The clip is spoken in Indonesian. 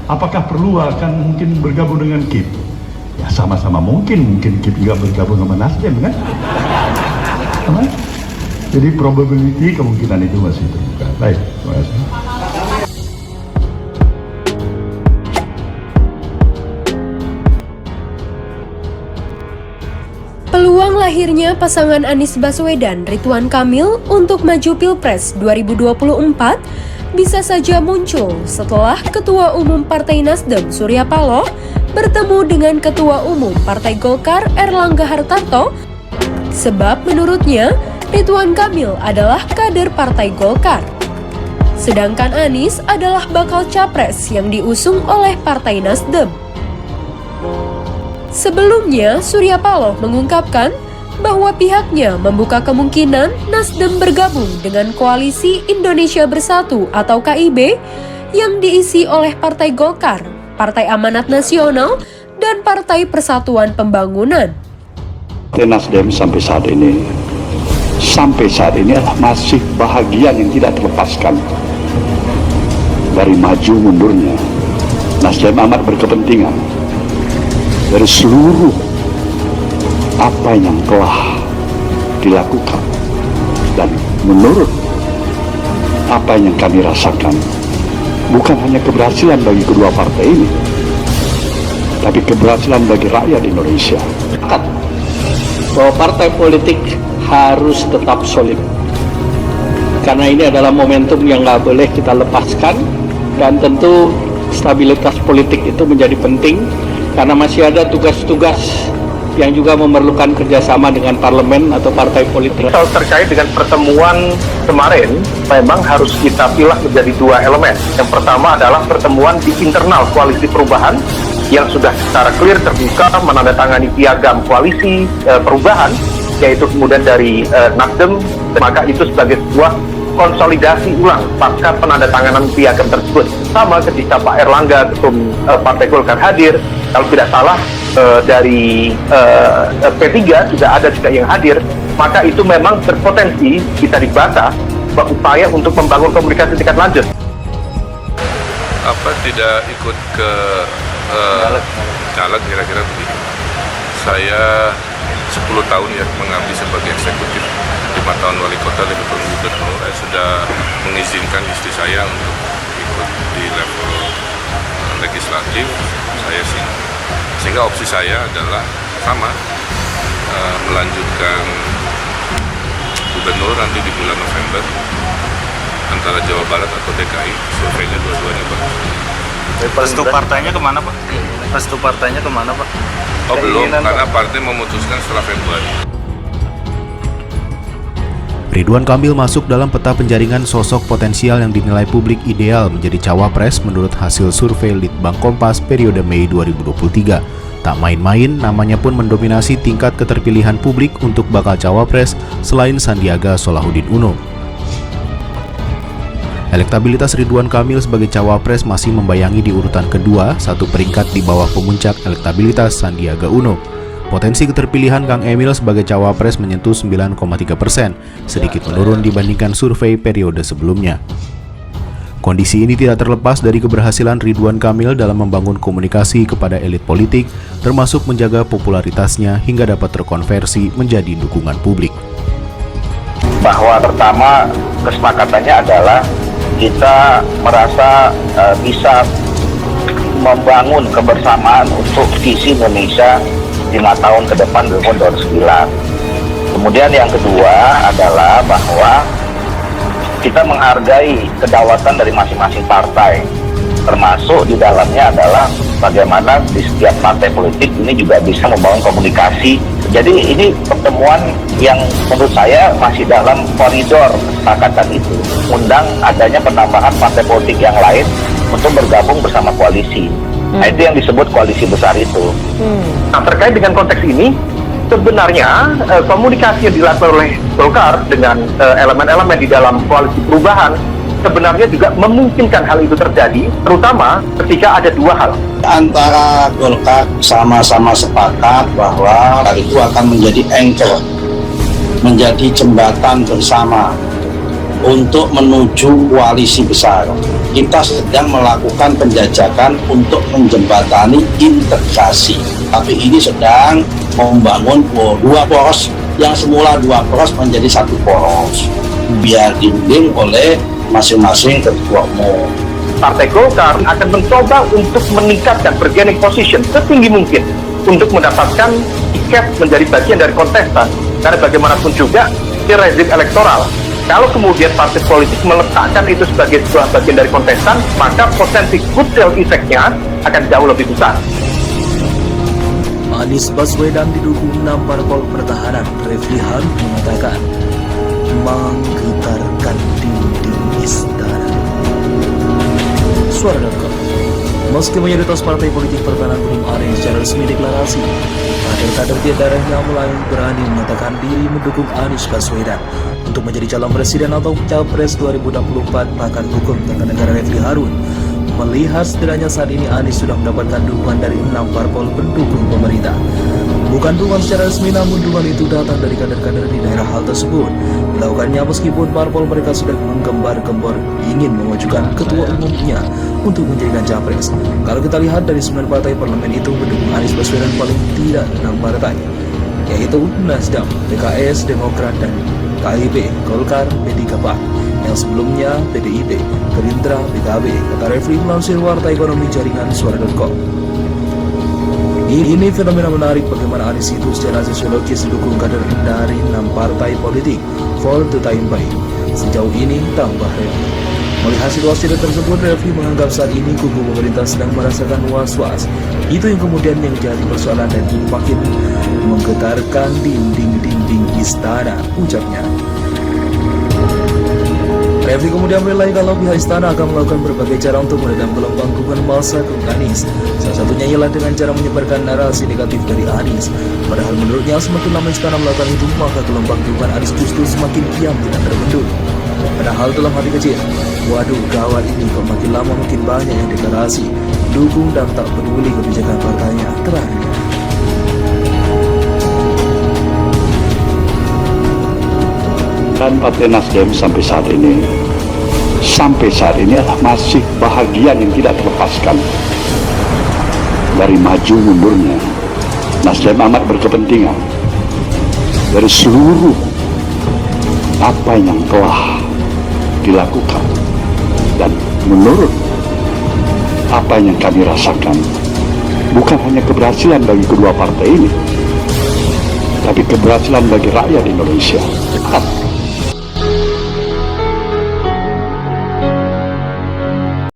Apakah perlu akan mungkin bergabung dengan KIP? Ya sama-sama mungkin KIP juga bergabung sama Nasdem kan? Jadi probability kemungkinan itu masih terbuka. Baik, terima kasih. Peluang lahirnya pasangan Anies Baswedan Ridwan Kamil untuk maju Pilpres 2024 bisa saja muncul setelah Ketua Umum Partai Nasdem Surya Paloh bertemu dengan Ketua Umum Partai Golkar Erlangga Hartarto, sebab menurutnya Ridwan Kamil adalah kader Partai Golkar. Sedangkan Anies adalah bakal capres yang diusung oleh Partai Nasdem. Sebelumnya, Surya Paloh mengungkapkan bahwa pihaknya membuka kemungkinan Nasdem bergabung dengan Koalisi Indonesia Bersatu atau KIB yang diisi oleh Partai Golkar, Partai Amanat Nasional, dan Partai Persatuan Pembangunan. Partai Nasdem sampai saat ini adalah masih bahagian yang tidak terlepaskan dari maju mundurnya. Nasdem amat berkepentingan dari seluruh apa yang telah dilakukan, dan menurut apa yang kami rasakan, bukan hanya keberhasilan bagi kedua partai ini, tapi keberhasilan bagi rakyat Indonesia. Bahwa partai politik harus tetap solid, karena ini adalah momentum yang nggak boleh kita lepaskan, dan tentu stabilitas politik itu menjadi penting karena masih ada tugas-tugas yang juga memerlukan kerjasama dengan parlemen atau partai politik. Terkait dengan pertemuan kemarin, memang harus kita pilah menjadi dua elemen. Yang pertama adalah pertemuan di internal koalisi perubahan yang sudah secara clear terbuka menandatangani piagam koalisi perubahan, yaitu kemudian dari Nasdem, maka itu sebagai sebuah konsolidasi ulang pasca penandatanganan piagam tersebut. Sama ketika Pak Erlangga, ketum Partai Golkar hadir, kalau tidak salah dari P3 ada juga yang hadir, maka itu memang berpotensi bisa dibaca upaya untuk membangun komunikasi tingkat lanjut. Apa tidak ikut ke caleg kira-kira begini. Saya 10 tahun ya mengabdi sebagai eksekutif, 5 tahun wali kota, 5 tahun gubernur. Saya sudah mengizinkan istri saya untuk ikut di level legislatif. Saya sehingga opsi saya adalah sama, melanjutkan gubernur nanti di bulan November antara Jawa Barat atau DKI. Surveinya dua-duanya bagus. Restu partainya kemana Pak? Restu partainya kemana Pak? Oh belum, karena partai memutuskan setelah Februari. Ridwan Kamil masuk dalam peta penjaringan sosok potensial yang dinilai publik ideal menjadi cawapres menurut hasil survei Litbang Kompas periode Mei 2023. Tak main-main, namanya pun mendominasi tingkat keterpilihan publik untuk bakal cawapres selain Sandiaga Salahuddin Uno. Elektabilitas Ridwan Kamil sebagai cawapres masih membayangi di urutan kedua, satu peringkat di bawah pemuncak elektabilitas Sandiaga Uno. Potensi keterpilihan Kang Emil sebagai cawapres menyentuh 9,3%, sedikit menurun dibandingkan survei periode sebelumnya. Kondisi ini tidak terlepas dari keberhasilan Ridwan Kamil dalam membangun komunikasi kepada elit politik, termasuk menjaga popularitasnya hingga dapat terkonversi menjadi dukungan publik. Bahwa pertama kesepakatannya adalah kita merasa bisa membangun kebersamaan untuk visi Indonesia 5 tahun ke depan 2029. Kemudian yang kedua adalah bahwa kita menghargai kedaulatan dari masing-masing partai, termasuk di dalamnya adalah bagaimana di setiap partai politik ini juga bisa membangun komunikasi. Jadi ini pertemuan yang menurut saya masih dalam koridor kesepakatan itu, undang adanya penambahan partai politik yang lain untuk bergabung bersama koalisi. Nah itu yang disebut koalisi besar itu. Nah terkait dengan konteks ini, sebenarnya komunikasi yang dilakukan oleh Golkar dengan elemen-elemen di dalam koalisi perubahan sebenarnya juga memungkinkan hal itu terjadi, terutama ketika ada dua hal. Antara Golkar sama-sama sepakat bahwa itu akan menjadi anchor, menjadi jembatan bersama untuk menuju koalisi besar. Kita sedang melakukan penjajakan untuk menjembatani integrasi. Tapi ini sedang membangun dua poros yang semula dua poros menjadi satu poros. Biar dibimbing oleh masing-masing ketua umum. Partai Golkar akan mencoba untuk meningkatkan bargaining position setinggi mungkin untuk mendapatkan tiket menjadi bagian dari kontestan. Karena bagaimanapun juga di rezim elektoral, kalau kemudian partai politik meletakkan itu sebagai sebuah bagian dari kontestan, maka potensi kucil efeknya akan jauh lebih besar. Anies Baswedan didukung 6 parpol pertahanan. Refli Harun mengatakan menggetarkan dinding istana. Suara.com. Meski mayoritas partai politik pertahanan belum ada yang secara resmi deklarasi, kader-kader di daerahnya mulai berani menyatakan diri mendukung Anies Baswedan untuk menjadi calon presiden atau capres 2024. Pakar hukum tata negara Refli Harun melihat setidaknya saat ini Anies sudah mendapatkan dukungan dari 6 parpol pendukung pemerintah. Bukan dukungan secara resmi, namun dukungan itu datang dari kader-kader di daerah hal tersebut. Dilakukannya meskipun parpol mereka sudah menggembar-gembor ingin memajukan ketua umumnya untuk menjadikan capres. Kalau kita lihat dari 9 partai parlemen itu mendukung Anies Baswedan paling tidak 6 partai, yaitu Nasdem, PKS, Demokrat, dan KIP, Golkar, P3 PAN. Yang sebelumnya PDIP, Gerindra, PKB, kata Refli melansir warta ekonomi jaringan Suara.com. Ini fenomena menarik bagaimana Anies itu secara sosiologis didukung kader dari 6 partai politik for the time being. Sejauh ini tambah Refli. Melihat situasi tersebut, Refli menganggap saat ini kubu pemerintah sedang merasakan was-was. Itu yang kemudian yang jadi persoalan dan makin menggetarkan dinding-dinding istana, ucapnya. Refli kemudian menilai kalau pihak istana akan melakukan berbagai cara untuk meredam gelombang dukungan massa ke Anies. Salah satunya ialah dengan cara menyebarkan narasi negatif dari Anies. Padahal menurutnya semakin lama istana melakukan itu, maka gelombang dukungan Anies justru semakin diam tidak terbendung. Padahal dalam hati kecil, waduh gawat ini kok makin lama makin banyak yang deklarasi dukung dan tak peduli kebijakan partainya, terakhir. Dan Partai Nasdem sampai saat ini adalah masih bahagian yang tidak terlepaskan dari maju mundurnya. Nasdem amat berkepentingan dari seluruh apa yang telah dilakukan, dan menurut apa yang kami rasakan, bukan hanya keberhasilan bagi kedua partai ini, tapi keberhasilan bagi rakyat Indonesia.